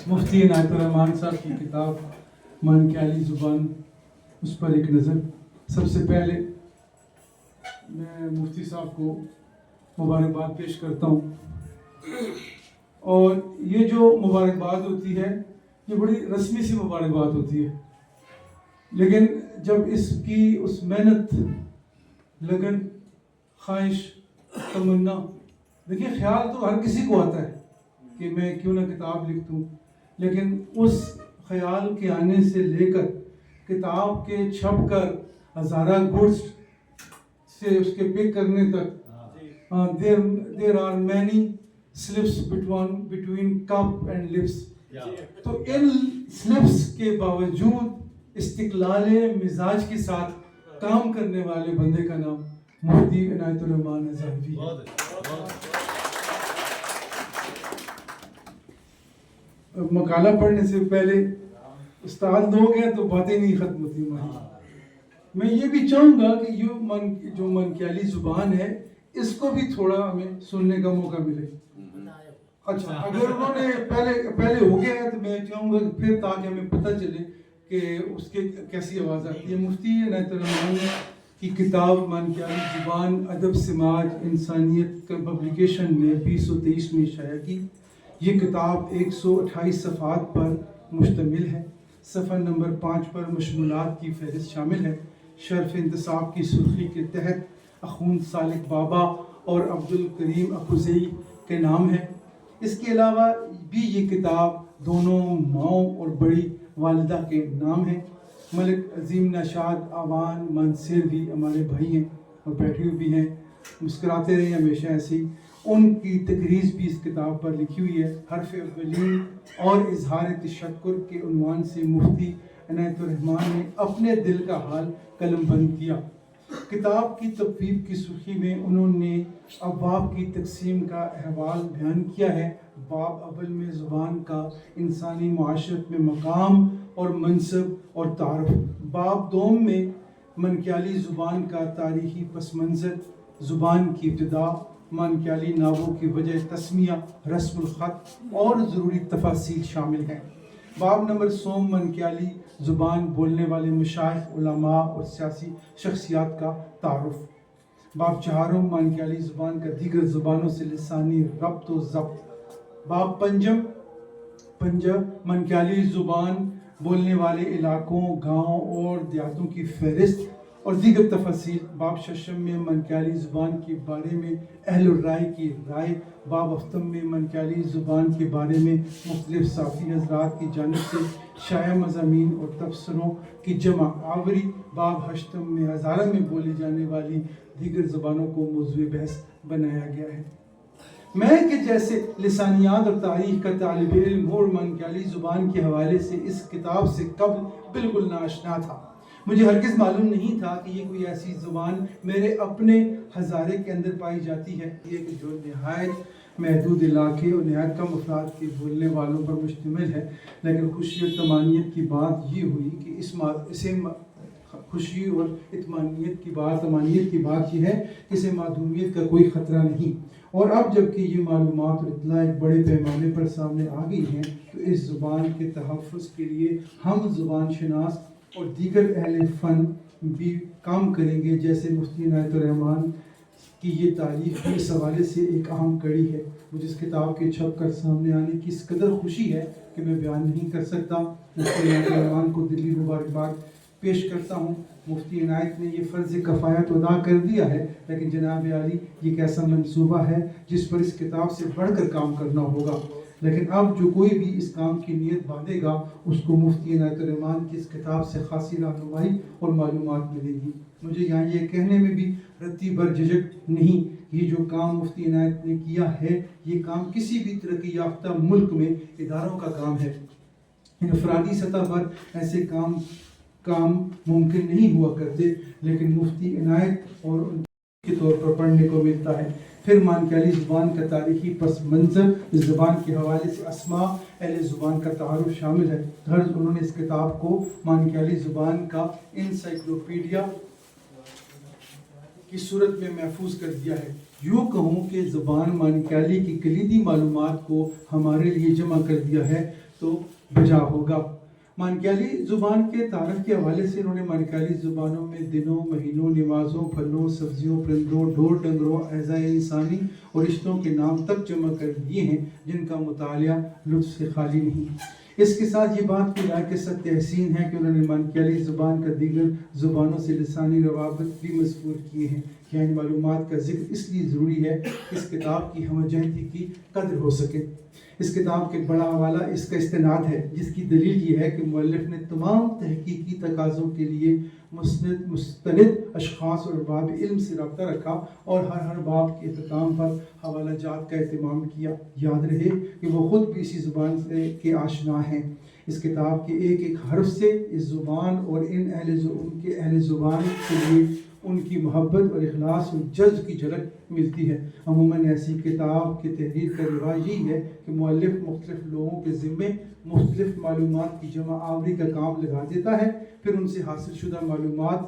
مفتی عنایت الرحمان صاحب کی کتاب مانکیالی زبان، اس پر ایک نظر۔ سب سے پہلے میں مفتی صاحب کو مبارکباد پیش کرتا ہوں، اور یہ جو مبارکباد ہوتی ہے یہ بڑی رسمی سی مبارکباد ہوتی ہے، لیکن جب اس کی اس محنت، لگن، خواہش، تمنا، دیکھیے خیال تو ہر کسی کو آتا ہے کہ میں کیوں نہ کتاب لکھ دوں، لیکن اس خیال کے آنے سے لے کر کتاب کے چھپ کر ہزارہ گڈس سے اس کے پک کرنے تک there are many slips between cup and lips. تو ان سلپس کے باوجود استقلال مزاج کے ساتھ کام کرنے والے بندے کا نام مفتی عنایت الرحمان اظہروی ہے۔ مقالہ پڑھنے سے پہلے استاد لوگ ہیں تو باتیں نہیں ختم ہوتی ہماری۔ میں یہ بھی چاہوں گا کہ جو مانکیالی زبان ہے اس کو بھی تھوڑا ہمیں سننے کا موقع ملے۔ اچھا، اگر انہوں نے پہلے ہو گیا ہے تو میں چاہوں گا کہ پھر تاکہ ہمیں پتہ چلے کہ اس کے کیسی آواز آتی ہے۔ مفتی عنایت الرحمان کی کتاب مانکیالی زبان ادب سماج انسانیت کا پبلیکیشن نے 2023 میں شائع کی۔ یہ کتاب 128 صفحات پر مشتمل ہے۔ صفحہ نمبر 5 پر مشمولات کی فہرست شامل ہے۔ شرف انتصاب کی سرخی کے تحت اخوند سالک بابا اور عبدالکریم اکوزئی کے نام ہے۔ اس کے علاوہ بھی یہ کتاب دونوں ماؤں اور بڑی والدہ کے نام ہے۔ ملک عظیم نشاد آوان مانسیر بھی ہمارے بھائی ہیں اور بیٹھے ہوئے بھی ہیں، مسکراتے رہے ہمیشہ ایسے ہی۔ ان کی تقریر بھی اس کتاب پر لکھی ہوئی ہے۔ حرف اولین اور اظہار تشکر کے عنوان سے مفتی عنایت الرحمان نے اپنے دل کا حال قلم بند کیا۔ کتاب کی تبویب کی سرخی میں انہوں نے ابواب کی تقسیم کا احوال بیان کیا ہے۔ باب اول میں زبان کا انسانی معاشرت میں مقام اور منصب اور تعارف، باب دوم میں مانکیالی زبان کا تاریخی پس منظر، زبان کی ابتدا، مانکیالی ناموں کی وجہ تسمیہ، رسم الخط اور ضروری تفاصیل شامل ہیں۔ باب نمبر سوم مانکیالی زبان بولنے والے مشائخ، علماء اور سیاسی شخصیات کا تعارف۔ باب چہارم مانکیالی زبان کا دیگر زبانوں سے لسانی ربط و ضبط۔ باب پنجم مانکیالی زبان بولنے والے علاقوں، گاؤں اور دیہاتوں کی فہرست اور دیگر تفاصیل۔ باب ششم میں مانکیالی زبان کے بارے میں اہل الرائے کی رائے۔ باب ہفتم میں مانکیالی زبان کے بارے میں مختلف صحافی حضرات کی جانب سے شائع مضامین اور تبصروں کی جمع آوری۔ باب ہشتم میں ہزارہ میں بولی جانے والی دیگر زبانوں کو موضوع بحث بنایا گیا ہے۔ میں کہ جیسے لسانیات اور تاریخ کا طالب علم اور مانکیالی زبان کے حوالے سے اس کتاب سے قبل بالکل ناآشنا تھا۔ مجھے ہرگز معلوم نہیں تھا کہ یہ کوئی ایسی زبان میرے اپنے ہزارے کے اندر پائی جاتی ہے کہ جو نہایت محدود علاقے اور نہایت کم افراد کے بولنے والوں پر مشتمل ہے۔ لیکن خوشی اور تمانیت کی بات یہ ہوئی کہ اسے خوشی اور اطمانیت کی بات یہ ہے کہ اسے معدومیت کا کوئی خطرہ نہیں، اور اب جب کہ یہ معلومات اور اطلاع ایک بڑے پیمانے پر سامنے آ گئی ہیں تو اس زبان کے تحفظ کے لیے ہم زبان شناس اور دیگر اہل فن بھی کام کریں گے، جیسے مفتی عنایت الرحمان کی یہ تاریخ بھی اس حوالے سے ایک اہم کڑی ہے۔ مجھے اس کتاب کے چھپ کر سامنے آنے کی اس قدر خوشی ہے کہ میں بیان نہیں کر سکتا۔ مفتی عنایت الرحمان کو دلی مبارکباد پیش کرتا ہوں۔ مفتی عنایت نے یہ فرض کفایت ادا کر دیا ہے، لیکن جناب عالی یہ ایک ایسا منصوبہ ہے جس پر اس کتاب سے بڑھ کر کام کرنا ہوگا، لیکن اب جو کوئی بھی اس کام کی نیت باندھے گا اس کو مفتی عنایت الرحمان کی اس کتاب سے خاصی رہنمائی اور معلومات ملے گی۔ مجھے یہاں یہ کہنے میں بھی رتی بر جھجک نہیں، یہ جو کام مفتی عنایت نے کیا ہے یہ کام کسی بھی ترقی یافتہ ملک میں اداروں کا کام ہے۔ انفرادی سطح پر ایسے کام ممکن نہیں ہوا کرتے، لیکن مفتی عنایت اور ان کے طور پر پڑھنے کو ملتا ہے۔ پھر مانکیالی زبان کا تاریخی پس منظر، اس زبان کے حوالے سے اسماء اہل زبان کا تعارف شامل ہے۔ غرض انہوں نے اس کتاب کو مانکیالی زبان کا انسائکلوپیڈیا کی صورت میں محفوظ کر دیا ہے۔ یوں کہوں کہ زبان مانکیالی کی کلیدی معلومات کو ہمارے لیے جمع کر دیا ہے۔ تو بجا ہوگا۔ مانکیالی زبان کے تعارف کے حوالے سے انہوں نے مانکیالی زبانوں میں دنوں، مہینوں، نمازوں، پھلوں، سبزیوں، پرندوں، ڈھور ڈنگروں، اعضائے انسانی اور رشتوں کے نام تک جمع کر دیے ہیں جن کا مطالعہ لطف سے خالی نہیں۔ اس کے ساتھ یہ بات بھی لائق سخت تحسین ہے کہ انہوں نے مانکیالی زبان کا دیگر زبانوں سے لسانی روابط بھی مذکور کیے ہیں۔ یہاں ان معلومات کا ذکر اس لیے ضروری ہے کہ اس کتاب کی ہمجہتی کی قدر ہو سکے۔ اس کتاب کے بڑا حوالہ اس کا استناد ہے، جس کی دلیل یہ ہے کہ مؤلف نے تمام تحقیقی تقاضوں کے لیے مستند اشخاص اور باب علم سے رابطہ رکھا اور ہر باب کے اختتام پر حوالہ جات کا اہتمام کیا۔ یاد رہے کہ وہ خود بھی اسی زبان سے کے آشنا ہیں۔ اس کتاب کے ایک ایک حرف سے اس زبان اور ان کے اہل زبان کے لیے ان کی محبت اور اخلاص اور جذب کی جھلک ملتی ہے۔ عموماً ایسی کتاب کی تحریر کا رواج یہی ہے کہ مؤلف مختلف لوگوں کے ذمے مختلف معلومات کی جمع آوری کا کام لگا دیتا ہے، پھر ان سے حاصل شدہ معلومات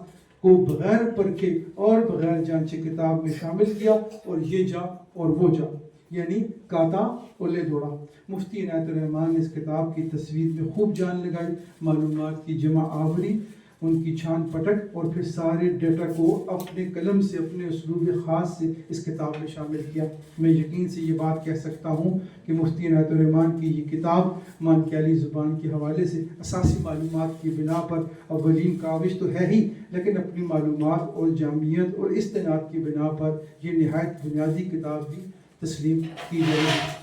کو بغیر پرکھے اور بغیر جانچے کتاب میں شامل کیا اور یہ جا اور وہ جا، یعنی کاتا اور لے دوڑا۔ مفتی عنایت الرحمن نے اس کتاب کی تصویر میں خوب جان لگائی، معلومات کی جمع آوری، ان کی چھان پٹک اور پھر سارے ڈیٹا کو اپنے قلم سے اپنے اسلوب خاص سے اس کتاب میں شامل کیا۔ میں یقین سے یہ بات کہہ سکتا ہوں کہ مفتی عنایت الرحمن کی یہ کتاب مانکیالی زبان کے حوالے سے اساسی معلومات کی بنا پر اولین کاوش تو ہے ہی، لیکن اپنی معلومات اور جامعیت اور استناد کی بنا پر یہ نہایت بنیادی کتاب بھی تسلیم کی جائے گی۔